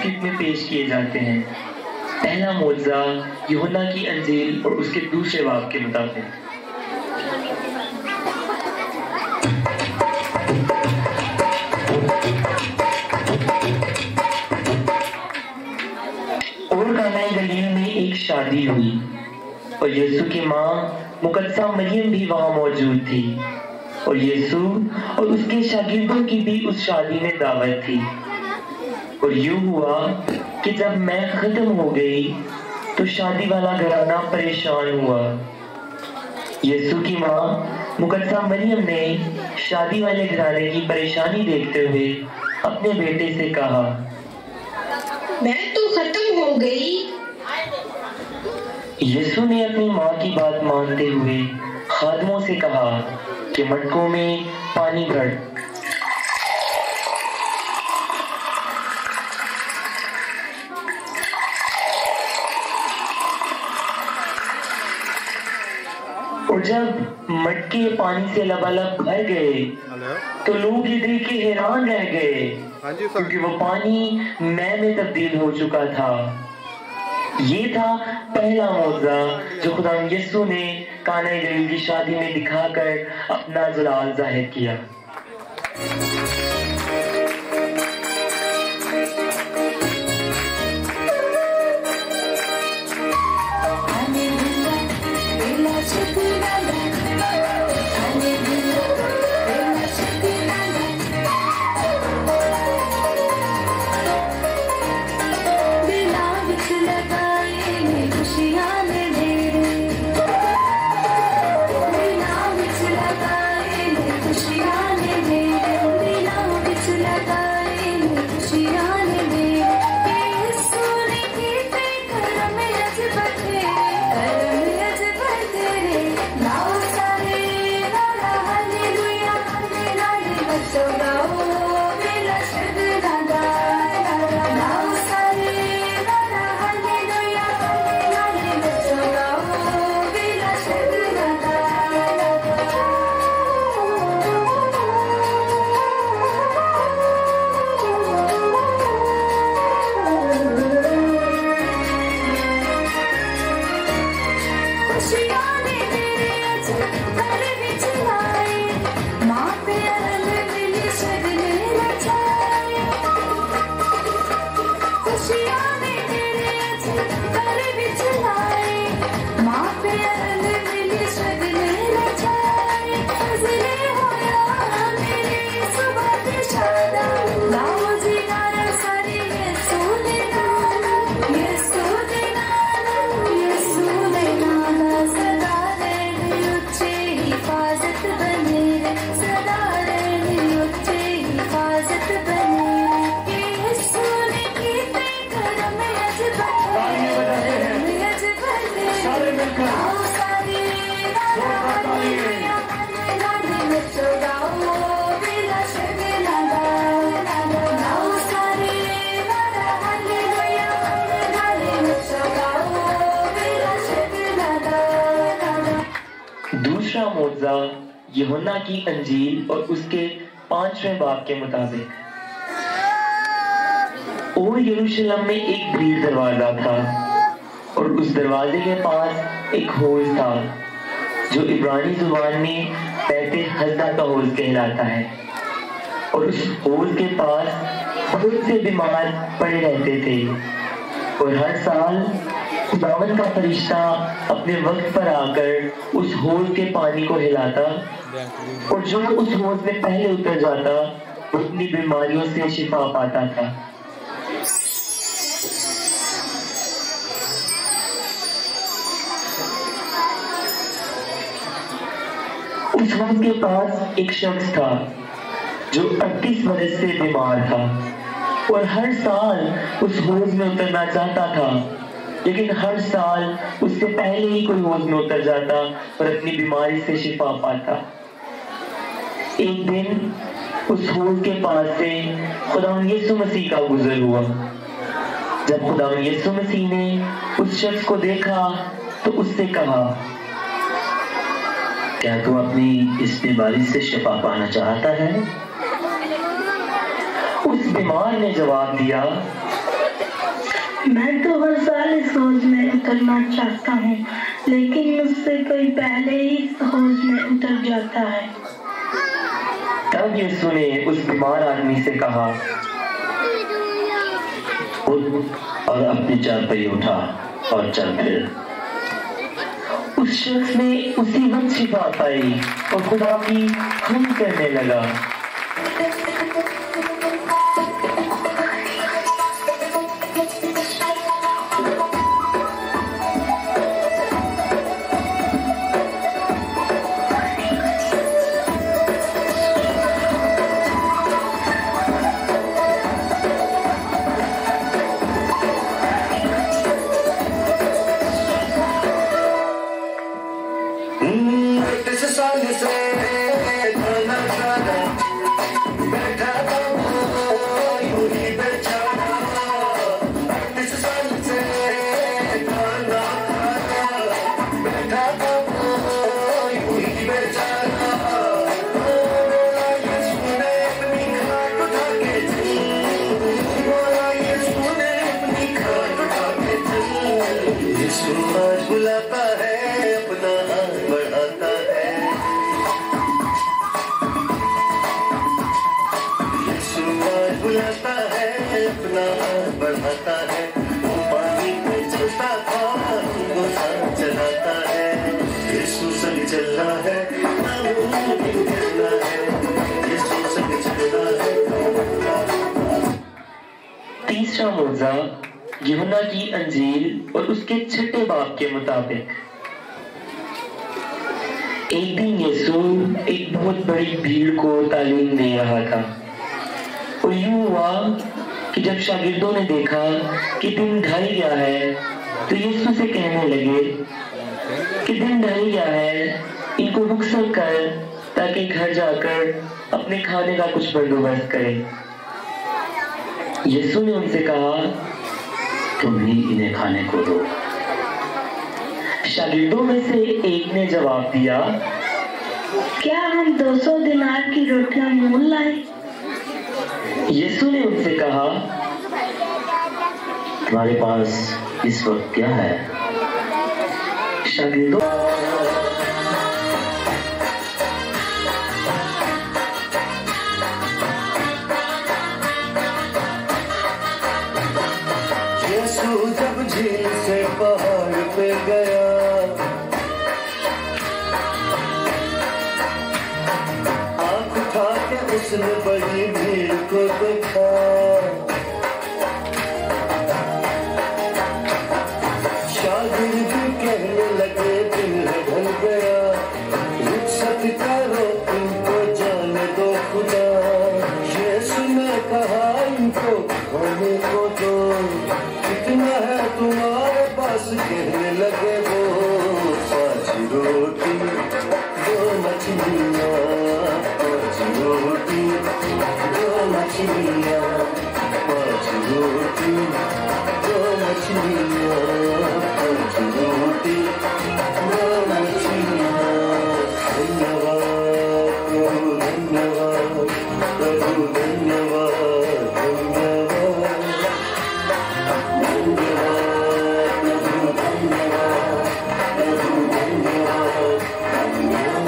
Script में पेश किए जाते हैं। पहला मौजज़ा यूहन्ना की अंजील और उसके दूसरे बाब के मुताबिक। और काना गलील में एक शादी हुई और यीशु की माँ मुकद्दसा मरियम भी वहां मौजूद थी और यीशु और उसके शागिर्दों की भी उस शादी में दावत थी। और यूं हुआ कि जब मैं खत्म हो गई तो शादी वाला घराना परेशान हुआ। यीशु की माँ मुकद्दसा मरियम ने शादी वाले घराने की परेशानी देखते हुए अपने बेटे से कहा, मैं तो खत्म हो गई। यीशु ने अपनी माँ की बात मानते हुए खादमों से कहा कि मटकों में पानी भर। और जब मटके पानी से लबालब भर गए तो लोग ये देख के हैरान रह गए क्योंकि वो पानी मैल में तब्दील हो चुका था। ये था पहला मौजज़ा जो खुदा यीशु ने काना गलील की शादी में दिखाकर अपना जलाल जाहिर किया। दूसरा मौजज़ा यूहन्ना की अंजील और उसके 5वें बाब के मुताबिक। और यरूशलेम में एक भीड़ दरवाजा था और उस दरवाजे के पास एक हौज था जो इब्रानी जुबान में बैते हज़दा का हौज कहलाता है। और उस हौज के पास बहुत से बीमार पड़े रहते थे और हर साल खुदावंद का फरिश्ता अपने वक्त पर आकर उस हौज के पानी को हिलाता और जो उस हौज में पहले उतर जाता अपनी बीमारियों से शिफा पाता था। उस हौज के पास एक शख्स था जो 38 बरस से बीमार था और हर साल उस हौज में उतरना चाहता था, लेकिन हर साल उससे पहले ही कोई हौज में उतर जाता और अपनी बीमारी से शिफा पाता। एक दिन उस हौज के पास से खुदा यीशु मसीह का गुजर हुआ। जब खुदा यीशु मसीह ने उस शख्स को देखा तो उससे कहा, क्या तू अपनी इस बीमारी से शिफा पाना चाहता है? उस बीमार ने जवाब दिया, मैं तो हर साल इस हौज में उतरना चाहता हूँ, लेकिन मुझसे कोई पहले ही इस हौज में उतर जाता है। तब यीशु ने उस बीमार आदमी से कहा, उठ और अपनी चारपाई उठा और चल फिर। उस शख्स ने उसी वक्त शिफा पाई और खुदा की हमद करने लगा। बढ़ाता है, वो पानी पे चलता था, हमको साथ चलाता है। यीशु संग चलना है, चलना है, यीशु संग चलना है। तीसरा मौज़ा यूहन्ना की अंजील और उसके 6 बाब के मुताबिक। एक दिन यीशु एक बहुत बड़ी भीड़ को तालीम दे रहा था और यूं हुआ कि जब शागिर्दों ने देखा कि दिन ढल गया है तो यीशु से कहने लगे कि दिन ढल गया है, इनको रुखसत कर ताकि घर जाकर अपने खाने का कुछ बंदोबस्त करें। यीशु ने उनसे कहा, तुम ही इन्हें खाने को दो। शागिर्दों में से एक ने जवाब दिया, क्या हम 200 दिनार की रोटियां मोल लाए? यीशु ने उनसे कहा, तुम्हारे पास इस वक्त क्या है? शागिर्दों यीशु जब झील से पहाड़ पे गया, आँख उठा के उसने बड़ी भीड़ को देखा। शागिर्द कहने लगे दिन ढल गया, रुखसत करो इनको जाने दो खुदा। यीशु ने कहा, इनको खाने को दो। कितना है तुम्हारे पास? कहने लगे वो, 5 रोटी 2 मछलियाँ, 5 रोटी 2 मछलियाँ, 5 रोटी 2 मछलियाँ, 5 रोटी 2 मछलियाँ। धन्यवाद प्रभु, धन्यवाद प्रभु, धन्यवाद, धन्यवाद, धन्यवाद प्रभु, धन्यवाद प्रभु, धन्यवाद, धन्यवाद।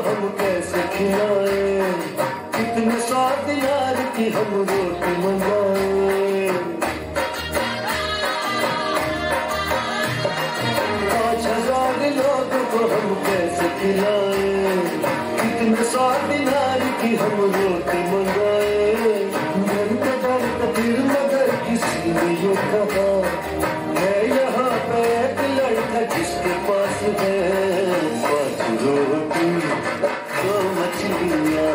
हम कैसे खिलाए, कितने 100 दिनार की हम रोटी मंगाए। 5000 लोगों को हम कैसे खिलाए, कितने 100 दिनार की हम रोटी मंगाए। डरते डरते फिर मगर किसी ने ये कहा, है यहाँ पे एक लड़का जिसके पास है 5 रोटी 2 मछलियाँ,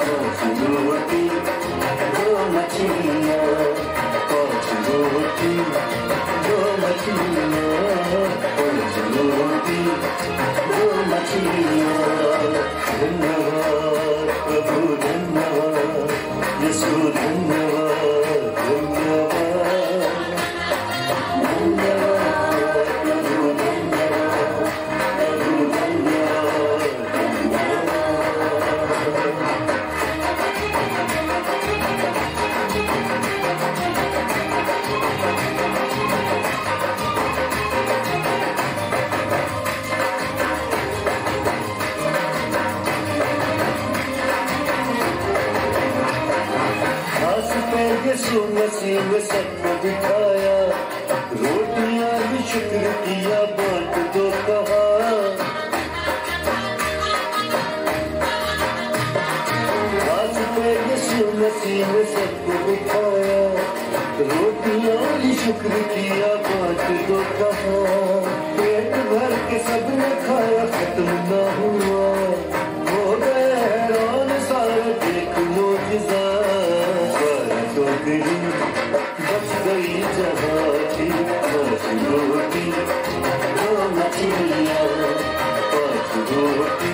5 रोटी 2 मछलियाँ, 5 रोटी 2 मछलियाँ, 5 रोटी 2 मछलियाँ। धन्यवाद प्रभु, धन्यवाद। यीशु मसीह में सबको दिखाया, रोटियां भी शुक्र किया, बांट दो कहा। यीशु मसीह में सबको दिखाया, रोटियां भी शुक्र किया, बांट दो कहा। पेट भर के सबने खाया, खत्म ना हुआ, हो गए हैरान सारे, देख मौजज़ा। तो गई बच गई जहाँ थी, 5 रोटी 2 मछलियाँ, 5 रोटी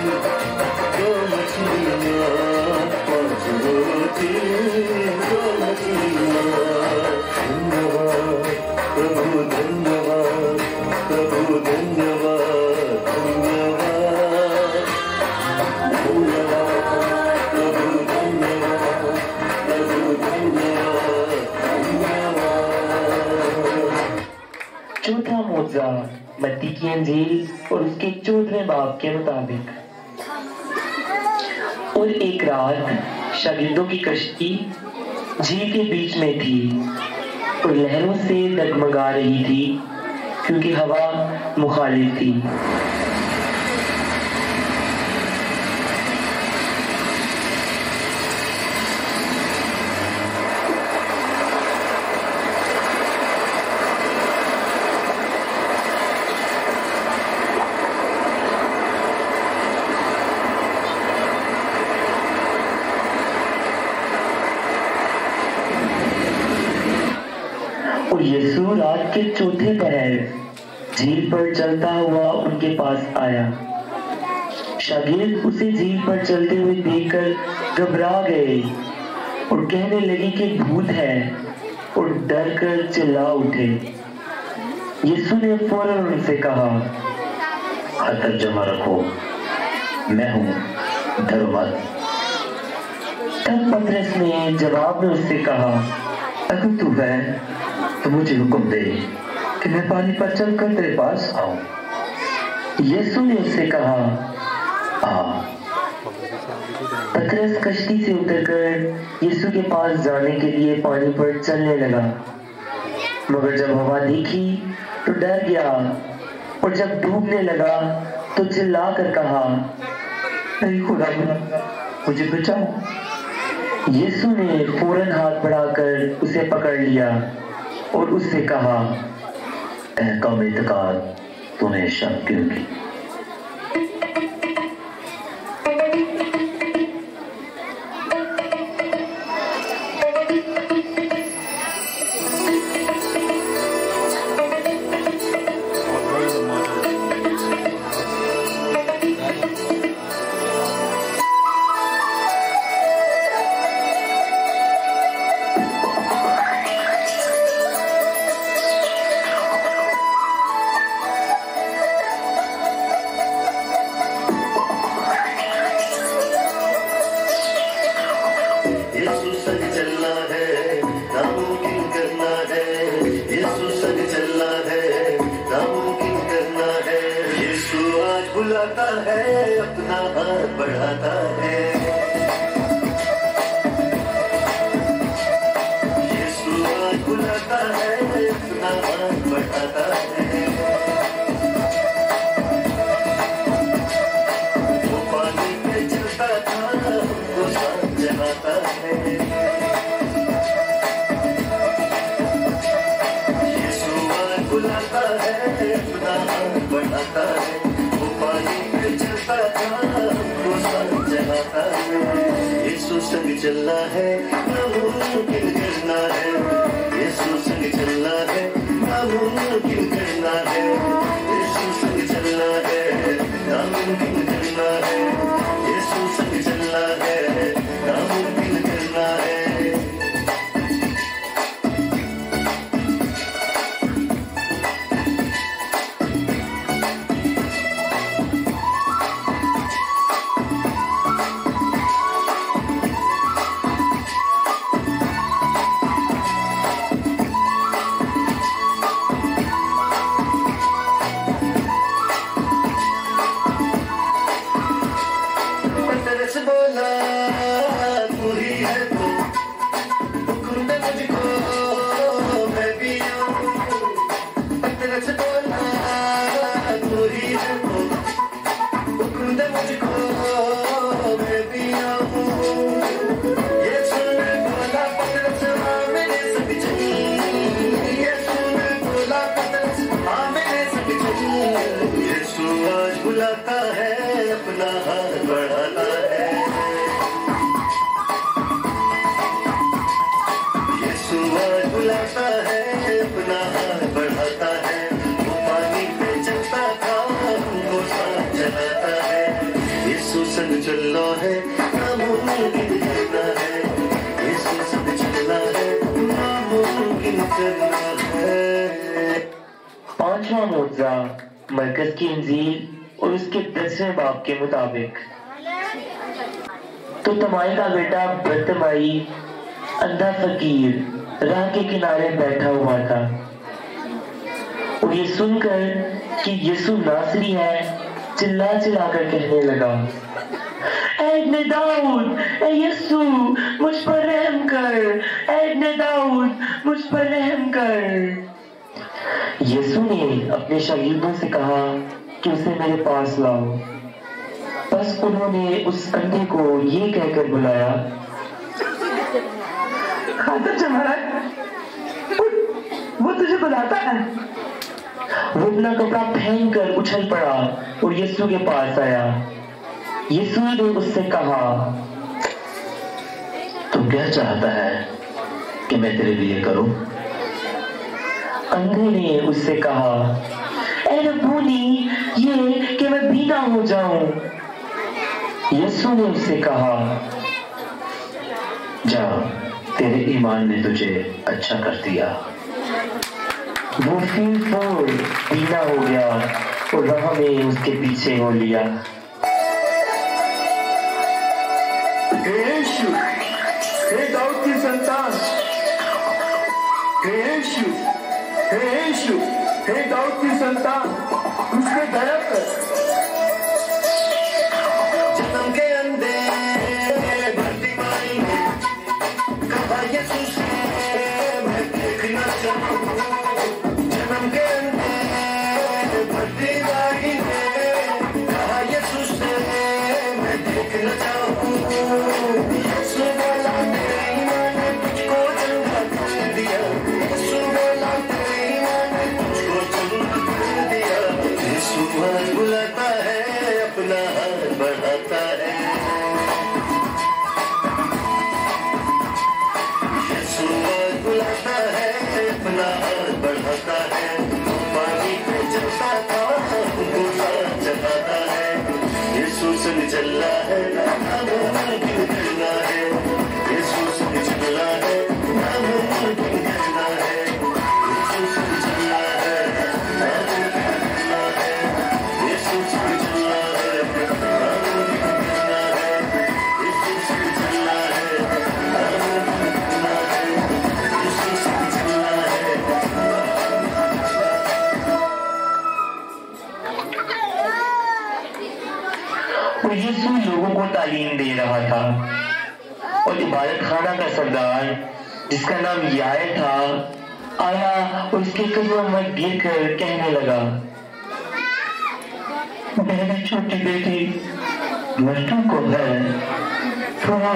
2 मछलियाँ, 5 रोटी 2 मछलियाँ। धन्यवाद प्रभु, धन्यवाद प्रभु, धन्यवाद, धन्यवाद, धन्यवाद प्रभु, धन्यवाद प्रभु, धन्यवाद, धन्यवाद। चौथा मौज़ा मत्ती की इंजील और उसके 14वें बाब के मुताबिक। और एक रात शागिर्दों की कश्ती झील के बीच में थी और लहरों से डगमगा रही थी क्योंकि हवा मुखालिफ थी। और यीशु रात के चौथे पहर झील पर चलता हुआ उनके पास आया। शागिर्द उसे झील पर चलते हुए देखकर घबरा गए और कहने लगे कि भूत है, और डर कर चिल्ला उठे। यीशु ने फौरन उनसे कहा, हाथ जमा रखो, मैं हूँ, डरो मत। तब पतरस ने जवाब में उससे कहा, अगर तू है तो मुझे हुक्म दे कि मैं पानी पर चलकर तेरे पास आऊं। यीशु ने उससे कहा, आ। पतरस कश्ती से उतरकर यीशु के पास जाने के लिए पानी पर चलने लगा, मगर जब हवा देखी तो डर गया, और जब डूबने लगा तो चिल्लाकर कहा, ऐ खुदा मुझे बचाओ। यीशु ने फौरन हाथ बढ़ाकर उसे पकड़ लिया और उससे कहा, ऐ कौम इत्तेकाद, तूने शक क्यों की? बुलाता है, अपना हाथ बढ़ाता है। यीशु आज बुलाता है, अपना हाथ बढ़ाता है। वो पानी पे चलता था, हमको साथ जलाता है। यीशु आज बुलाता है, अपना हाथ बढ़ाता है। यीशु संग चलना है, नामुमकिन करना है। यीशु संग चलना है, नामुमकिन करना है। यीशु संग चलना है, नामुमकिन करना है। यीशु संग चलना है, नामुमकिन करना है। नामुमकिन करना है, यीशु संग चलना है, नामुमकिन करना है। पांचवा मोजा मरकज की इंजील और उसके 10वें बाब के मुताबिक। तो तमाई का बेटा बर्तिमाई अंधा फकीर राह के किनारे बैठा हुआ था और ये सुनकर कि यीशु नासरी है चिल्ला चिल्लाकर कहने लगा, ऐ इब्ने दाऊद, ऐ यीशु मुझ पर रहम कर, ऐ इब्ने दाऊद मुझ पर रहम कर। यीशु ने अपने शागिर्दों से कहा कि उसे मेरे पास लाओ। बस उन्होंने उस अंधे को ये कहकर बुलाया, वो तुझे बुलाता है। वो अपना कपड़ा पहन कर उछल पड़ा और यीशु के पास आया। यीशु ने उससे कहा, तू क्या चाहता है कि मैं तेरे लिए करूं? अंधे ने उससे कहा, ऐ रब्बूनी, ये कि मैं बीना हो जाऊं। यीशु ने उससे कहा, जा, तेरे ईमान ने तुझे अच्छा कर दिया। वो फूल बीना हो गया और राह में उसके पीछे हो लिया। यीशु, हे दाऊद की संतान, यीशु, यीशु, हे दाऊद की संतान, मुझ पे दया कर। जन्म के अंधे बर्तिमाई ने कहा, यीशु से मैं देखना चाहूं। जन्म के अंधे बर्तिमाई ने कहा, यीशु से मैं देखना चाहूं। यीशु बोला, तेरे ईमान ने तुझको चंगा कर दिया। यीशु बोला, तेरे ईमान ने तुझको चंगा कर दिया। यीशु हाथ बुलाता है, अपना हाथ बढ़ाता है। यीशु हाथ बुलाता है, अपना हाथ बढ़ाता है। पानी पे चलता था, उनको साथ चलाता है। यीशु संग चलना है, नामुमकिन करना है। यीशु संग चलना है, नामुमकिन करना है। यीशु संग चलना है, नामुमकिन करना है। यीशु संग चलना है, नामुमकिन करना है। यीशु संग चलना है, नामुमकिन करना है। यीशु संग चलना है। और यीशु लोगों को तालीम दे रहा था और इबादत खाना का सरदार जिसका नाम यायर था आया और उसके कदमों में गिर कर कहने लगा, मेरी छोटी बेटी मृत्यु को है, थोड़ा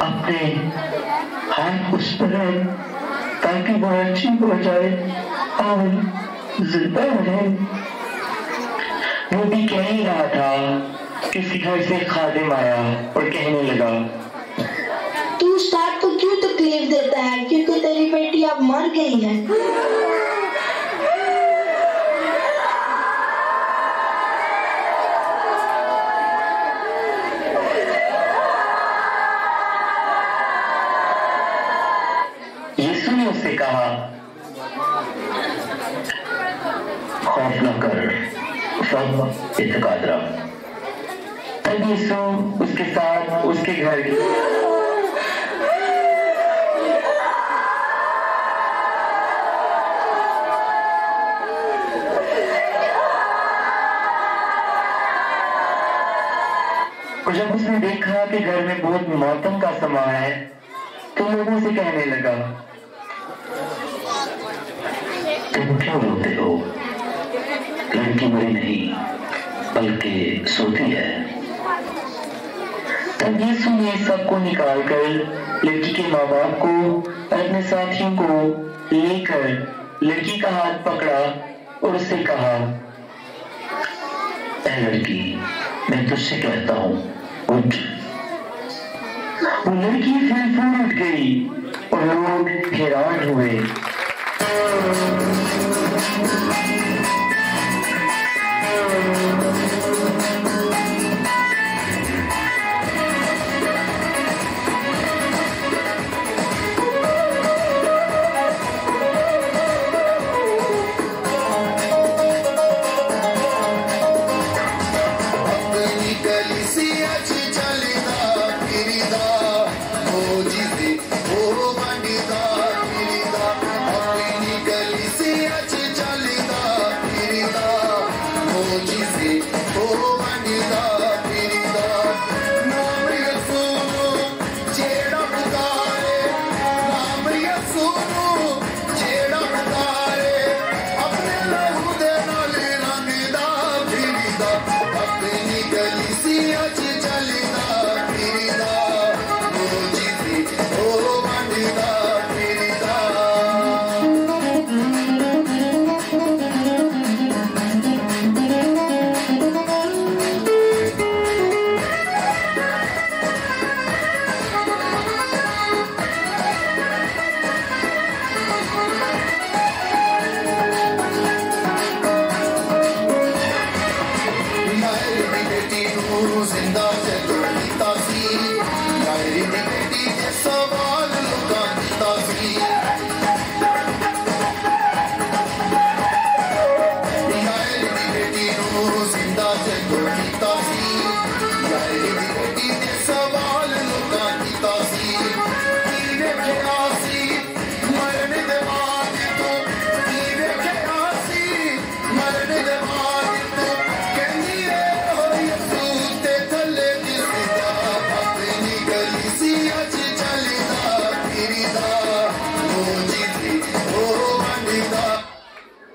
अपने हाथ उस पर रख ताकि वो अच्छी हो जाए और जिंदा रहे। वो भी कह ही रहा था कि उसके घर से खादिम आया और कहने लगा, तू उस्ताद को क्यों तकलीफ देता है, क्योंकि तेरी बेटी अब मर गई है। यीशु ने उससे कहा, खौफ न कर, सब इत्काद रख। तब यीशु उसके साथ उसके घर गया। और जब उसने देखा कि घर में बहुत मौतम का समा है तो लोगों से कहने लगा, तुम क्यों रोते हो? लड़की मरी नहीं बल्कि सोती है। तब यीशु ने सबको निकालकर लड़की के माँ बाप को और अपने साथियों को लेकर लड़की का हाथ पकड़ा और उससे कहा, ऐ लड़की, मैं तुझसे कहता हूँ, उठ। वो लड़की फिर फूल उठ गई और लोग हैरान हुए।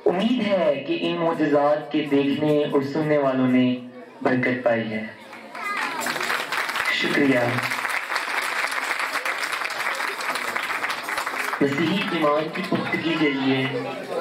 उम्मीद है कि इन मोजज़ात के देखने और सुनने वालों ने बरकत पाई है। शुक्रिया। मसीही ईमान की पुख्तगी के लिए